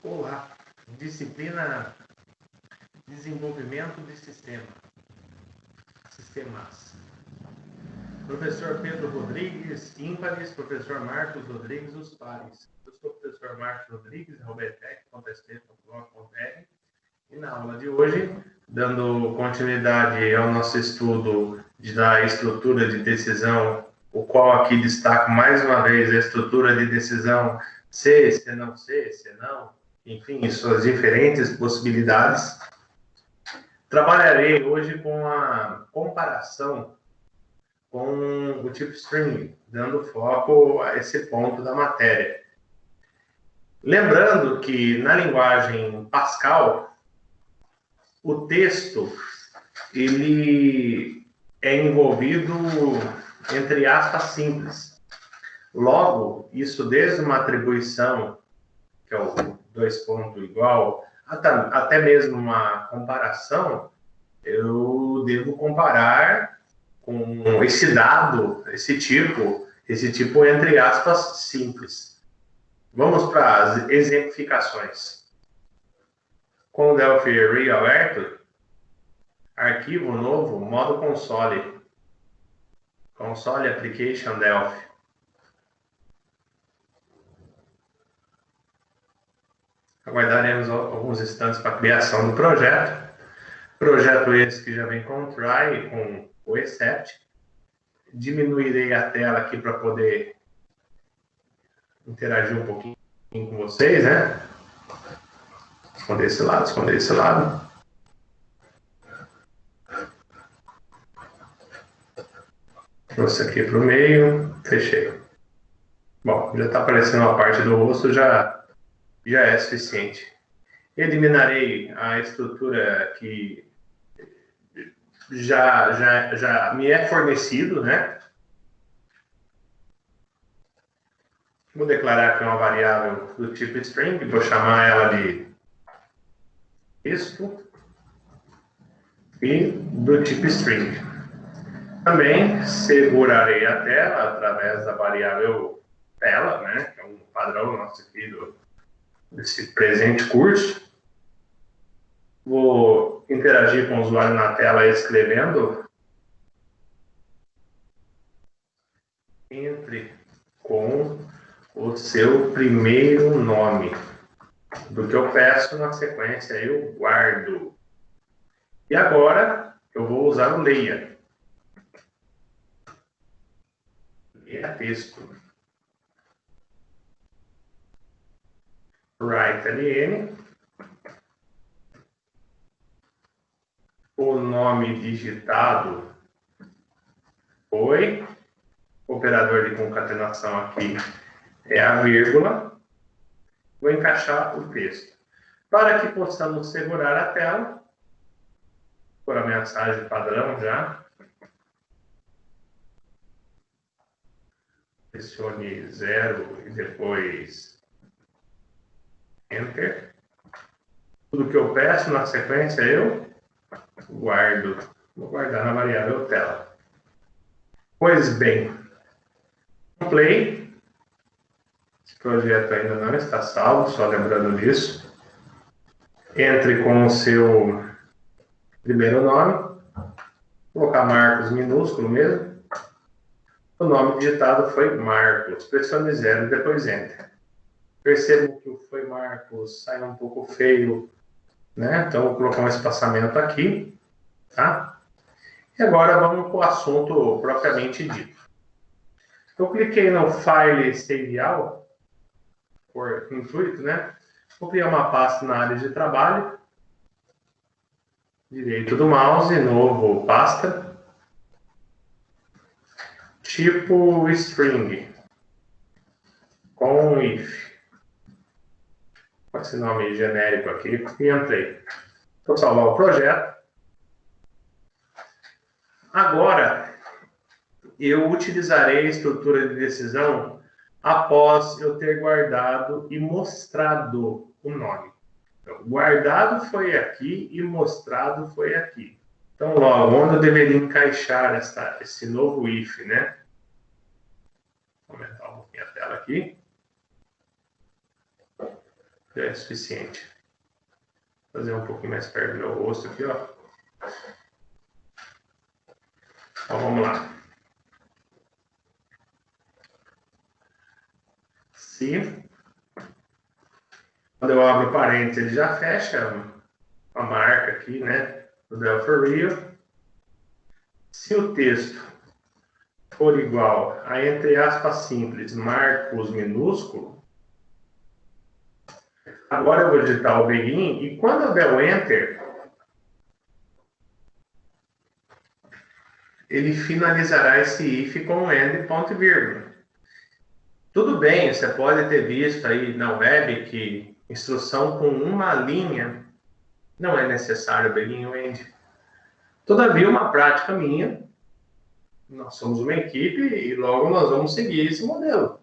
Olá, disciplina Desenvolvimento de Sistemas. Professor Pedro Rodrigues, ímpares, professor Marcos Rodrigues, os pares. Eu sou o professor Marcos Rodrigues, robertec.st.blog.br, e na aula de hoje, dando continuidade ao nosso estudo da estrutura de decisão, o qual aqui destaco mais uma vez a estrutura de decisão se não, se não, enfim, suas diferentes possibilidades. Trabalharei hoje com a comparação com o tipo string, dando foco a esse ponto da matéria. Lembrando que na linguagem Pascal, o texto ele é envolvido entre aspas simples. Logo, isso desde uma atribuição, que é o dois pontos igual, até mesmo uma comparação, eu devo comparar com esse dado, esse tipo entre aspas simples. Vamos para as exemplificações. Com o Delphi Array aberto, arquivo novo, modo console, console application Delphi. Aguardaremos alguns instantes para a criação do projeto. Projeto esse que já vem com o try e com o except. Diminuirei a tela aqui para poder interagir um pouquinho com vocês, né? Esconder esse lado. Trouxe aqui para o meio, fechei. Bom, já está aparecendo a parte do rosto, já é suficiente. Eliminarei a estrutura que já me é fornecido, né? Vou declarar que é uma variável do tipo string, vou chamar ela de texto e do tipo string. Também segurarei a tela através da variável tela, né? Que é um padrão nosso aqui desse presente curso. Vou interagir com o usuário na tela escrevendo. Entre com o seu primeiro nome. Do que eu peço na sequência, eu guardo. E agora, eu vou usar o leia. Leia texto. Write ln. O nome digitado foi. O operador de concatenação aqui é a vírgula. Vou encaixar o texto. Para que possamos segurar a tela, por a mensagem padrão já. Pressione 0 e depois Enter. Tudo que eu peço na sequência eu guardo. Vou guardar na variável tela. Pois bem, play. Esse projeto ainda não está salvo, só lembrando disso. Entre com o seu primeiro nome. Vou colocar Marcos minúsculo mesmo. O nome digitado foi Marcos. Pressione 0 e depois Enter. Percebo que o foi Marcos sai um pouco feio, né? Então, vou colocar um espaçamento aqui, tá? E agora vamos para o assunto propriamente dito. Eu cliquei no File Save All, por intuito, né? Vou criar uma pasta na área de trabalho. Direito do mouse, novo pasta. Tipo string. Com if. Com esse nome genérico aqui. E entrei. Vou salvar o projeto. Agora, eu utilizarei a estrutura de decisão após eu ter guardado e mostrado o nome. Então, guardado foi aqui e mostrado foi aqui. Então, logo, onde eu deveria encaixar esse novo if, né? Vou aumentar um pouquinho a tela aqui. Já é suficiente. Vou fazer um pouquinho mais perto do meu rosto aqui, ó. Então, vamos lá. Se quando eu abro parênteses, ele já fecha a marca aqui, né? Do del for real. Se o texto for igual a, entre aspas simples, Marcos minúsculo, agora eu vou digitar o begin e quando eu der o enter, ele finalizará esse if com um end, ponto e vírgula. Tudo bem, você pode ter visto aí na web que instrução com uma linha não é necessário begin ou end. Todavia, uma prática minha, nós somos uma equipe e logo nós vamos seguir esse modelo.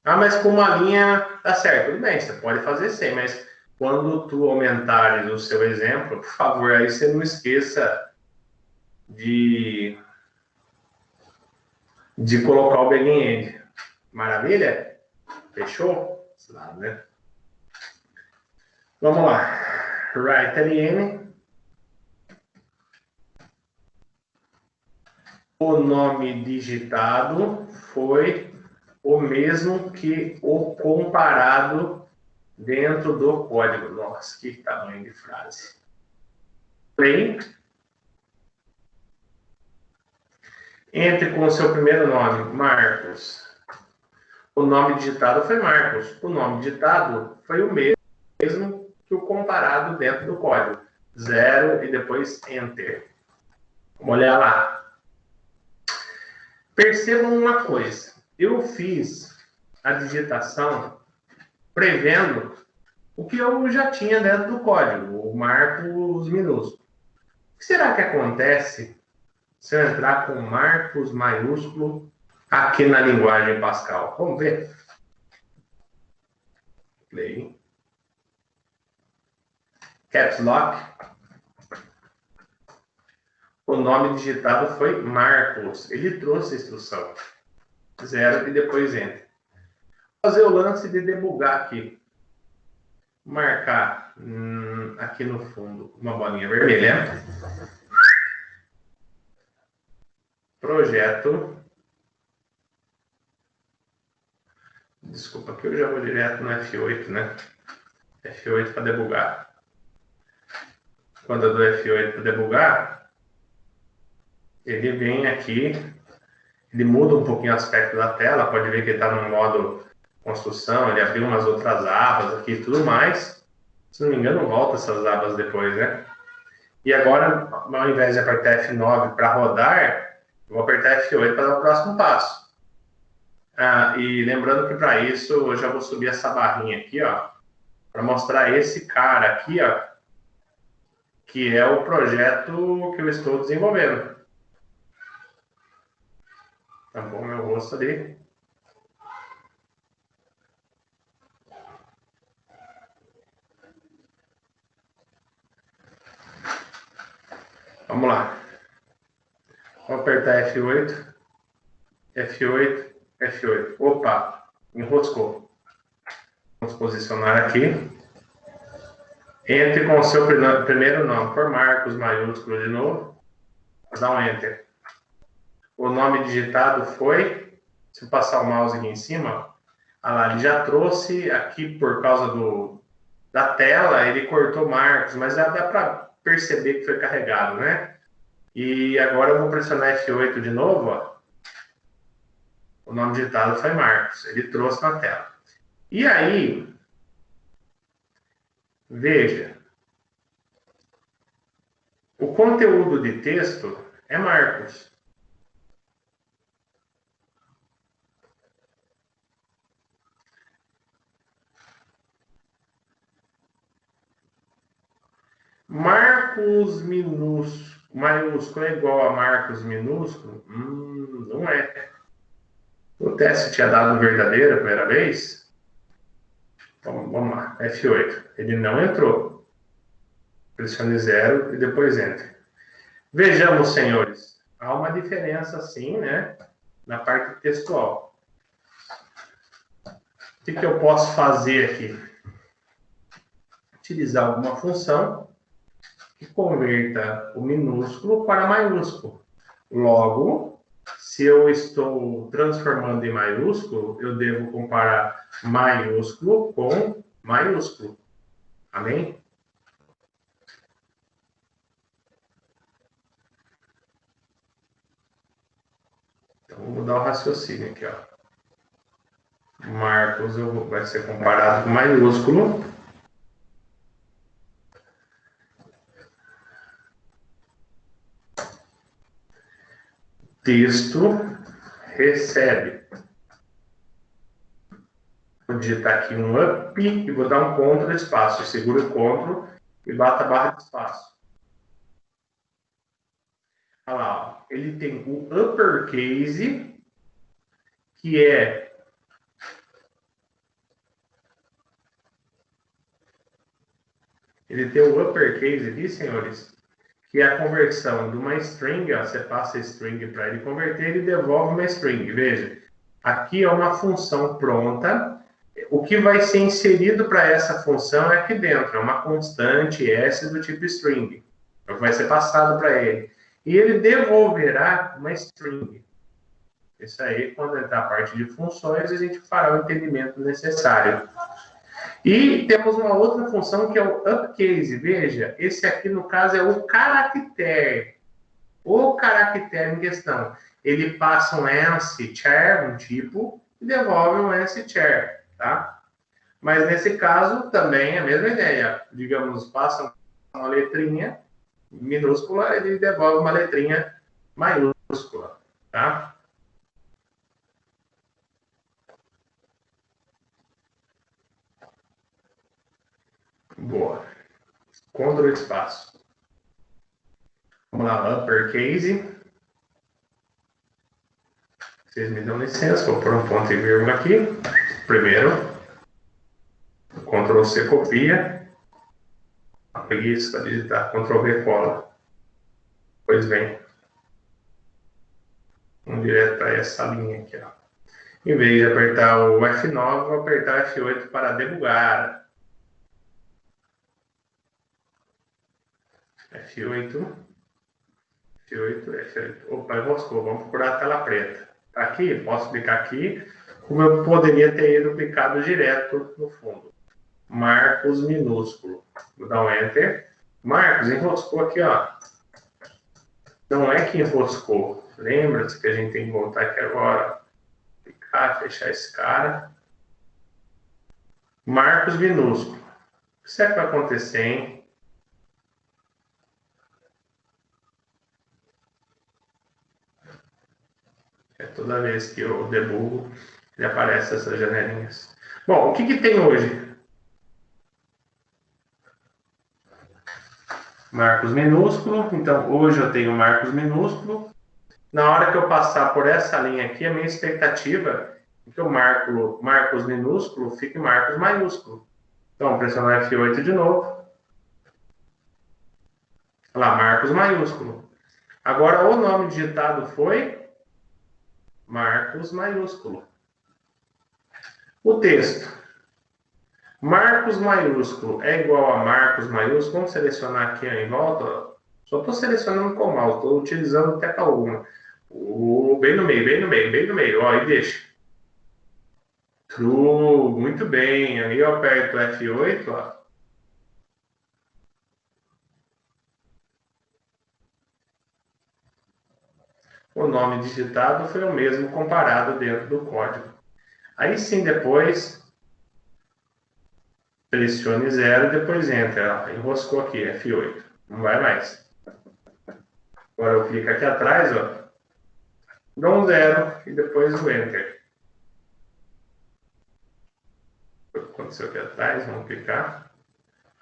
Ah, mas com uma linha tá certo. Tudo bem, você pode fazer sem, mas quando tu aumentares o seu exemplo, por favor, aí você não esqueça de colocar o begin end. Maravilha? Fechou? Claro, né? Vamos lá. Write LN. O nome digitado foi o mesmo que o comparado dentro do código. Nossa, que tamanho de frase. Play. Entre com o seu primeiro nome, Marcos. O nome digitado foi Marcos. O nome digitado foi o mesmo que o comparado dentro do código. 0 e depois Enter. Vamos olhar lá. Percebam uma coisa. Eu fiz a digitação prevendo o que eu já tinha dentro do código, o Marcos minúsculo. O que será que acontece se eu entrar com Marcos maiúsculo aqui na linguagem Pascal? Vamos ver. Play. Caps Lock. O nome digitado foi Marcos. Ele trouxe a instrução. 0 e depois Enter. Vou fazer o lance de debugar aqui. Marcar aqui no fundo uma bolinha vermelha. Projeto. Desculpa, aqui eu já vou direto no F8, né? F8 para debugar. Quando eu dou F8 para debugar, ele vem aqui, ele muda um pouquinho o aspecto da tela, pode ver que ele está no modo construção, ele abriu umas outras abas aqui e tudo mais. Se não me engano, volta essas abas depois, né? E agora, ao invés de apertar F9 para rodar, eu vou apertar F8 para dar o próximo passo. E lembrando que para isso eu já vou subir essa barrinha aqui, ó, para mostrar esse cara aqui, ó, que é o projeto que eu estou desenvolvendo. Tá bom, meu rosto ali. Vamos lá. Vou apertar F8. F8, F8. Opa, enroscou. Vamos posicionar aqui. Entre com o seu primeiro nome, por Marcos maiúsculo de novo. Vou dar um Enter. O nome digitado foi, se eu passar o mouse aqui em cima, lá, ele já trouxe aqui por causa da tela, ele cortou Marcos, mas já dá para perceber que foi carregado, né? E agora eu vou pressionar F8 de novo, ó. O nome digitado foi Marcos, ele trouxe na tela. E aí, veja, o conteúdo de texto é Marcos. Marcos maiúsculo é igual a Marcos minúsculo? Não é. O teste tinha dado verdadeiro a primeira vez? Então, vamos lá, F8. Ele não entrou. Pressione 0 e depois Enter. Vejamos, senhores. Há uma diferença, sim, né? Na parte textual. O que eu posso fazer aqui? utilizar alguma função que converta o minúsculo para maiúsculo. Logo, se eu estou transformando em maiúsculo, eu devo comparar maiúsculo com maiúsculo. Amém? Então, vou mudar o raciocínio aqui, ó. Marcos vai ser comparado com maiúsculo. Texto recebe. Vou digitar aqui um up e vou dar um Ctrl espaço. Seguro o Ctrl e bato a barra de espaço. Olha lá, ó. Ele tem o uppercase, que é o uppercase aqui, senhores, que é a conversão de uma string, ó, você passa a string para ele converter e devolve uma string. Veja, aqui é uma função pronta. O que vai ser inserido para essa função é aqui dentro, é uma constante S do tipo string. É o que vai ser passado para ele. E ele devolverá uma string. Isso aí, quando entrar a parte de funções, a gente fará o entendimento necessário. E temos uma outra função que é o upcase. Veja, esse aqui no caso é o caractere. O caractere em questão. Ele passa um else char, um tipo, e devolve um else char, tá? Mas nesse caso também é a mesma ideia. Digamos, passa uma letrinha minúscula, ele devolve uma letrinha maiúscula, tá? Boa. Ctrl espaço. Vamos lá, uppercase. Vocês me dão licença, vou pôr um ponto e vírgula aqui. Primeiro. Ctrl C copia. Preguiça para digitar. Ctrl V cola. Pois bem. Vamos direto para essa linha aqui, ó. Em vez de apertar o F9, vou apertar o F8 para debugar. F8. F8. Opa, enroscou. Vamos procurar a tela preta. Tá aqui? Posso clicar aqui. Como eu poderia ter ido clicado direto no fundo. Marcos minúsculo. Vou dar um Enter. Marcos, enroscou aqui, ó. Não é que enroscou. Lembra-se que a gente tem que voltar aqui agora. Clicar, fechar esse cara. Marcos minúsculo. O que será que vai acontecer, hein? É toda vez que eu debugo, ele aparece essas janelinhas. Bom, o que tem hoje? Marcos minúsculo. Então, hoje eu tenho Marcos minúsculo. Na hora que eu passar por essa linha aqui, a minha expectativa é que o Marcos minúsculo fique Marcos maiúsculo. Então, pressionar F8 de novo. Olha lá, Marcos maiúsculo. Agora, o nome digitado foi Marcos maiúsculo. O texto. Marcos maiúsculo é igual a Marcos maiúsculo. Vamos selecionar aqui em volta. Só estou selecionando com o mouse, estou utilizando tecla alguma. Bem no meio, bem no meio, bem no meio. Ó, e deixa. True, muito bem. Aí eu aperto F8, ó. O nome digitado foi o mesmo comparado dentro do código. Aí sim, depois, pressione 0 e depois Enter. Ó, enroscou aqui, F8. Não vai mais. Agora eu clico aqui atrás, ó. Dou um 0 e depois o Enter. O que aconteceu aqui atrás? Vamos clicar.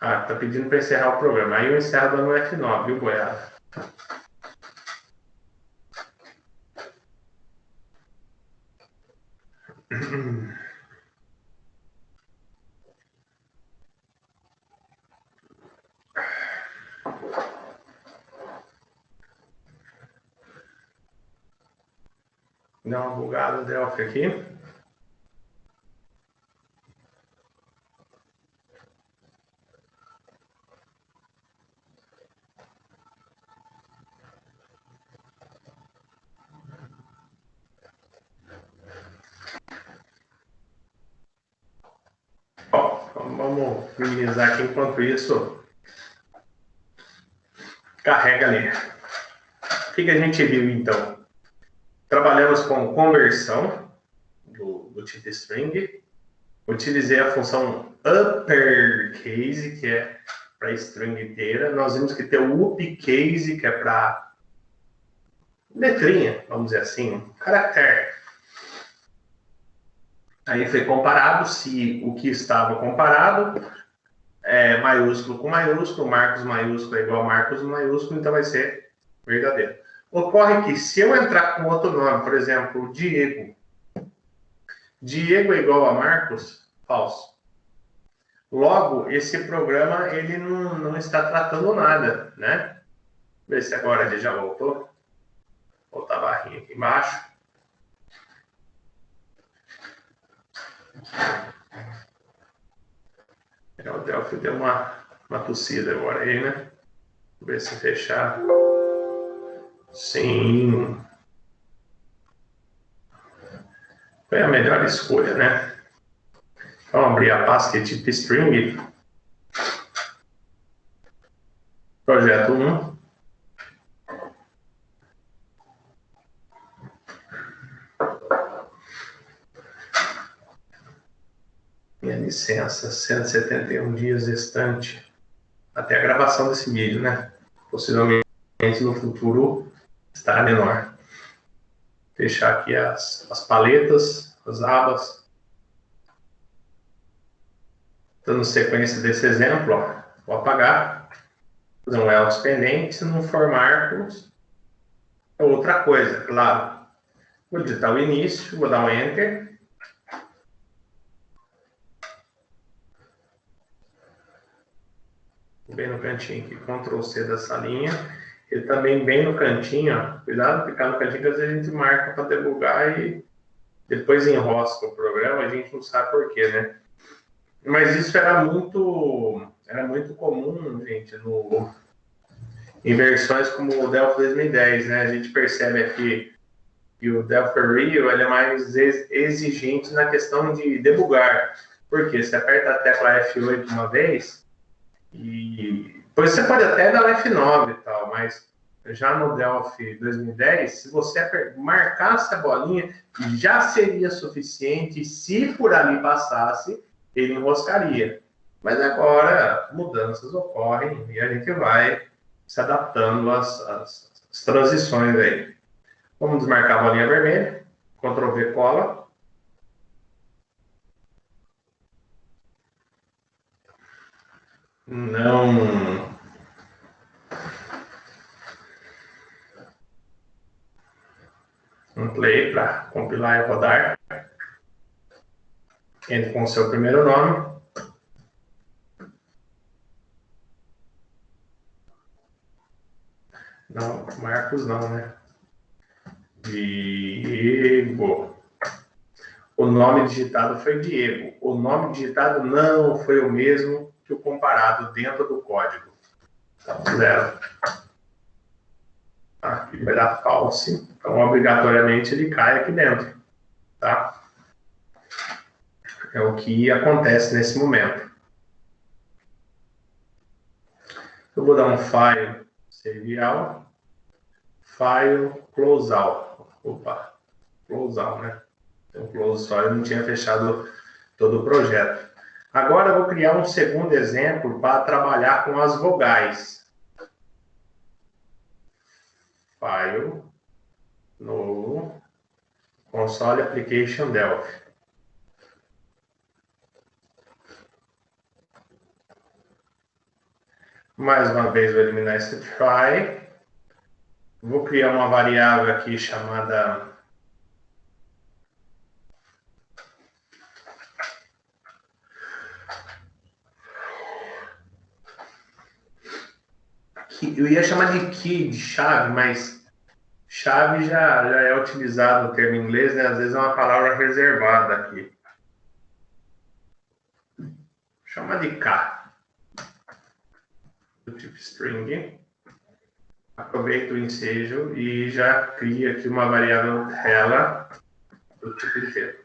Ah, tá pedindo para encerrar o programa. Aí eu encerro dando F9, viu, boiada? Dá uma bugada Delphi aqui. vamos minimizar aqui enquanto isso carrega ali. O que a gente viu então? Trabalhamos com conversão do tipo string. Utilizei a função uppercase, que é para string inteira. Nós vimos que tem o upcase, que é para letrinha, vamos dizer assim, um caractere. Aí foi comparado se o que estava comparado é maiúsculo com maiúsculo, Marcos maiúsculo é igual a Marcos maiúsculo, então vai ser verdadeiro. Ocorre que se eu entrar com outro nome, por exemplo, Diego, Diego é igual a Marcos, falso. Logo, esse programa ele não está tratando nada, né? Ver se agora ele já voltou. Vou botar a barrinha aqui embaixo. O Delphi deu uma tossida agora aí, né? Vou ver se fechar. Sim. Foi a melhor escolha, né? Vamos abrir a pasta tipo string. Projeto 1. Minha licença, 171 dias restante até a gravação desse vídeo, né? Possivelmente no futuro estará menor. Fechar aqui as paletas, as abas. Dando sequência desse exemplo, ó, vou apagar, fazer um else pendente, se não for Marcos, é outra coisa, claro. Vou digitar o início, vou dar um Enter. Bem no cantinho aqui, Ctrl C dessa linha. E também bem no cantinho, ó, cuidado de ficar no cantinho, que às vezes a gente marca para debugar e depois enrosca o programa, a gente não sabe porquê, né? Mas isso era muito comum, gente, em versões como o Delphi 2010, né? A gente percebe aqui que o Delphi Real ele é mais exigente na questão de debugar. Porque você aperta a tecla F8 uma vez e depois você pode até dar o F9 e tal, mas já no Delphi 2010, se você marcasse a bolinha, já seria suficiente. Se por ali passasse, ele enroscaria. Mas agora mudanças ocorrem e a gente vai se adaptando às transições aí. Vamos desmarcar a bolinha vermelha, Ctrl V cola. Não. Um play para compilar e rodar. Entre com o seu primeiro nome. Não, Marcos não, né? Diego. O nome digitado foi Diego. O nome digitado não foi o mesmo que o comparado dentro do código. Então, 0. Aqui vai dar false. Então, obrigatoriamente, ele cai aqui dentro. Tá? É o que acontece nesse momento. Eu vou dar um file serial, file closeout. Opa, closeout, né? Então, close só, eu não tinha fechado todo o projeto. Agora eu vou criar um segundo exemplo para trabalhar com as vogais. File, novo, console application Delphi. Mais uma vez vou eliminar esse try. Vou criar uma variável aqui chamada eu ia chamar de key, de chave, mas chave já é utilizado no termo em inglês, né? Às vezes é uma palavra reservada aqui. Chama de K. Do tipo string. Aproveito o ensejo e já crio aqui uma variável ela do tipo inteiro.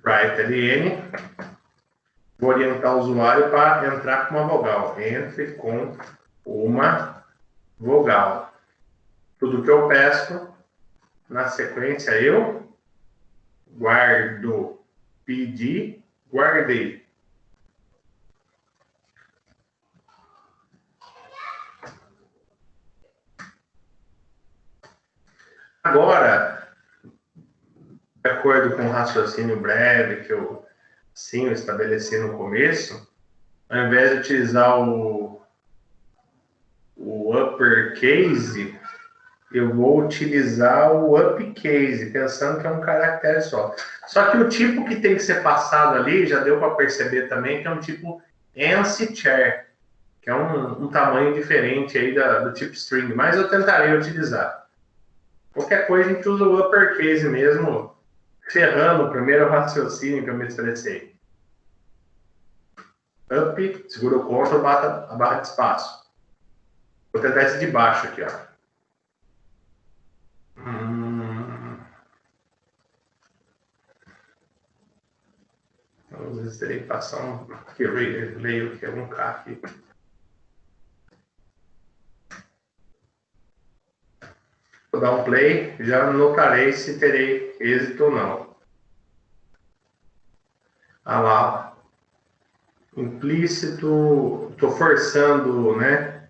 write-ln. Vou orientar o usuário para entrar com uma vogal. Entre com uma vogal. Tudo que eu peço, na sequência eu guardo, pedi, guardei. Agora, de acordo com o raciocínio breve que eu estabeleci no começo, ao invés de utilizar o uppercase, eu vou utilizar o upcase, pensando que é um caractere só. Só que o tipo que tem que ser passado ali, já deu para perceber também, que é um tipo ANSI chair, que é um tamanho diferente aí do tipo string, mas eu tentarei utilizar. Qualquer coisa a gente usa o uppercase mesmo, ferrando o primeiro raciocínio que eu me expressei. Up, segura o Ctrl, bata a barra de espaço. Vou tentar esse de baixo aqui, ó. Às vezes terei que passar que eu leio que é um K aqui. Vou dar um play, já notarei se terei êxito ou não. Ah lá, implícito, estou forçando, né?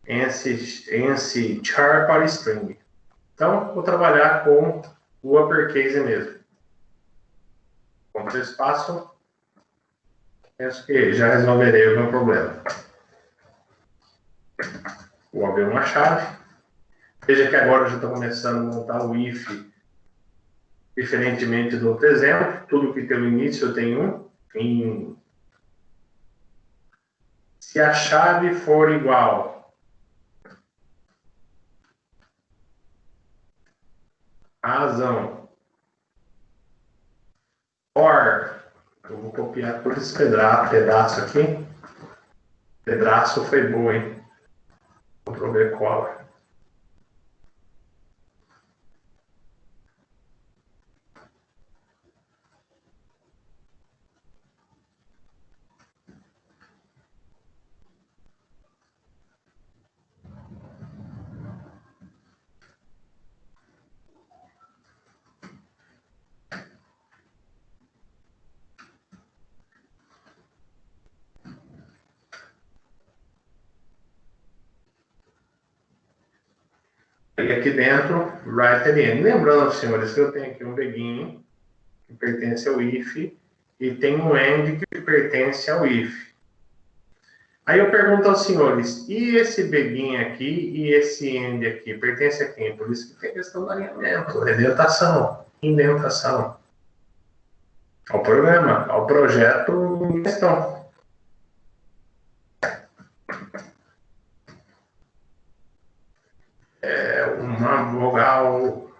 Esse char para string. Então, vou trabalhar com o uppercase mesmo. Ctrl espaço. Penso que já resolverei o meu problema. Vou abrir uma chave. Veja que agora eu já estou começando a montar o if, diferentemente do outro exemplo. Tudo que tem no início tem um. Se a chave for igual à razão or, eu vou copiar todo esse pedaço aqui. Pedaço foi bom, hein? Ctrl V cola. E aqui dentro, write-ln. Lembrando, senhores, que eu tenho aqui um begin, que pertence ao if, e tem um end que pertence ao if. Aí eu pergunto aos senhores, e esse begin aqui e esse end aqui, pertence a quem? Por isso que tem questão do alinhamento, redentação, indentação. Ao programa, ao projeto em questão. É uma vogal.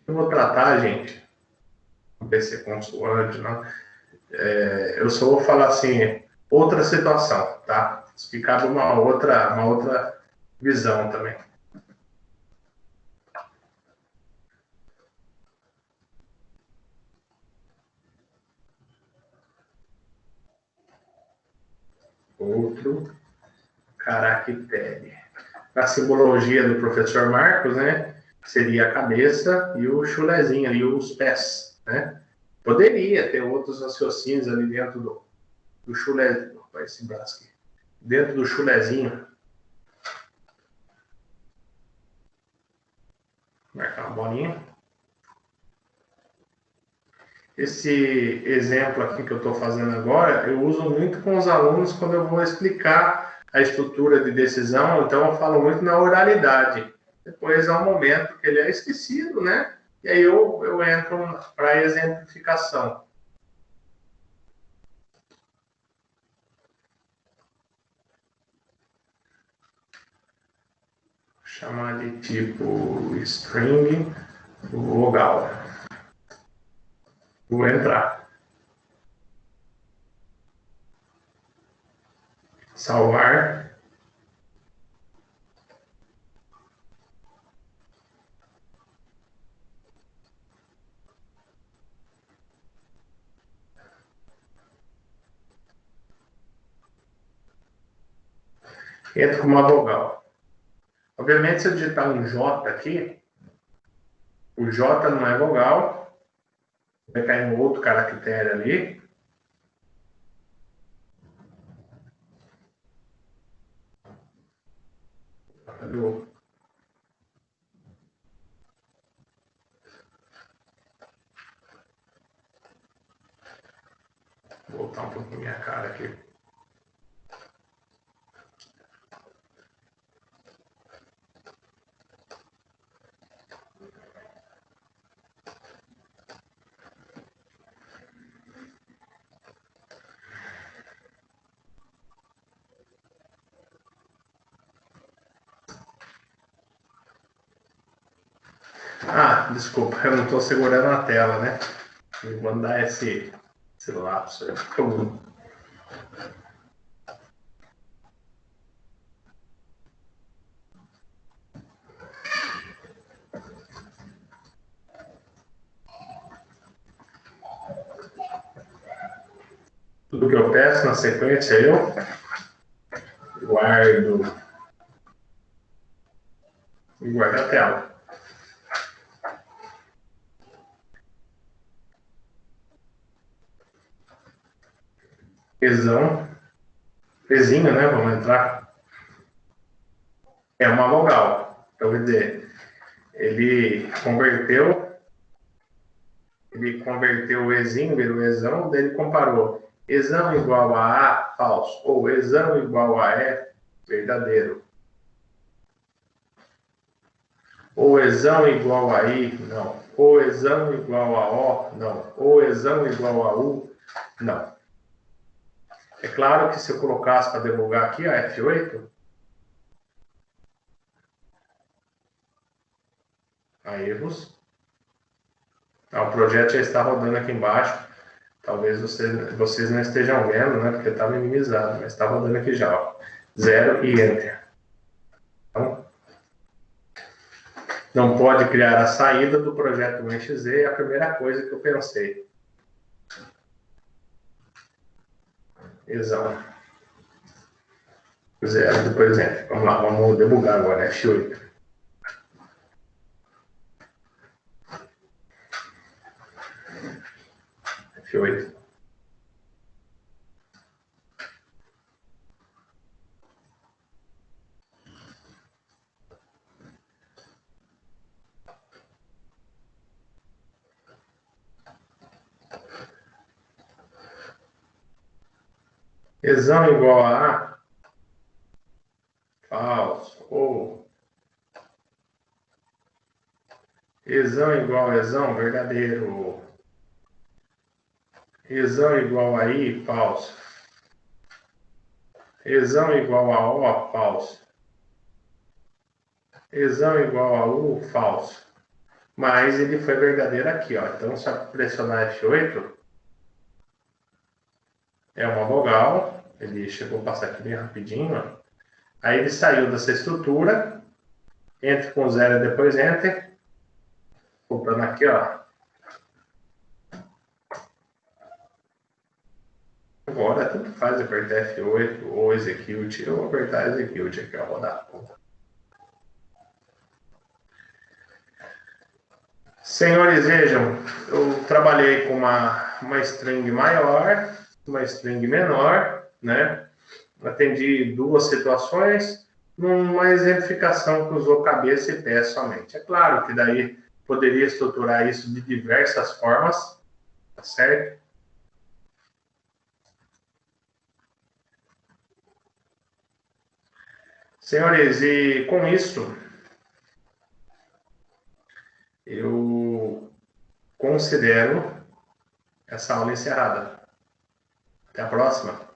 Eu vou tratar, gente, não sei se é consoante, não. Eu só vou falar assim, outra situação, tá? Explicar uma outra visão também. Outro caractere. A simbologia do professor Marcos, né? Seria a cabeça e o chulezinho ali, os pés, né? Poderia ter outros raciocínios ali dentro do chulezinho. Opa, esse braço aqui. Dentro do chulezinho. Marcar uma bolinha. Esse exemplo aqui que eu estou fazendo agora, eu uso muito com os alunos quando eu vou explicar a estrutura de decisão, então eu falo muito na oralidade. Depois há um momento que ele é esquecido, né? E aí eu entro para a exemplificação. Vou chamar de tipo string vogal. Vou entrar. Salvar. entra com uma vogal. Obviamente, se eu digitar um J aqui, o J não é vogal, vai cair um outro caractere ali. Vou voltar um pouquinho minha cara aqui. Ah, desculpa, eu não estou segurando a tela, né? Vou mandar esse lapso aí. Tudo que eu peço na sequência, eu guardo e guardo a tela. Pesão, pezinho, né? Vamos entrar. É uma vogal. Então, quer dizer, ele converteu o exinho, virou exão, daí ele comparou exão igual a A, falso, ou exão igual a E, verdadeiro. Ou exão igual a I, não. Ou exão igual a O, não. Ou exão igual a U, não. É claro que se eu colocasse para debugar aqui, a F8, há erros. O projeto já está rodando aqui embaixo. Talvez vocês não estejam vendo, né? Porque está minimizado, mas está rodando aqui já. Ó. 0 e Enter. Então, não pode criar a saída do projeto UNXZ, é a primeira coisa que eu pensei. Exato. 0, depois Enter. Vamos lá, vamos debugar agora, F8. F8. Exão igual a A, falso. Ou exão igual a exão, verdadeiro. Exão igual a I, falso. Exão igual a O, falso. Exão igual a U, falso. Mas ele foi verdadeiro aqui, ó. Então, se eu pressionar F8, é uma vogal. Ele chegou a passar aqui bem rapidinho, ó. Aí ele saiu dessa estrutura, entra com 0 e depois Enter. Voltando aqui, ó. Agora, tanto faz apertar F8 ou Execute. Eu vou apertar Execute aqui, ó, rodar. Senhores, vejam, eu trabalhei com uma string maior, uma string menor, né? Atendi duas situações, numa exemplificação que usou cabeça e pé somente. É claro que daí poderia estruturar isso de diversas formas, tá certo? Senhores, e com isso, eu considero essa aula encerrada. Até a próxima.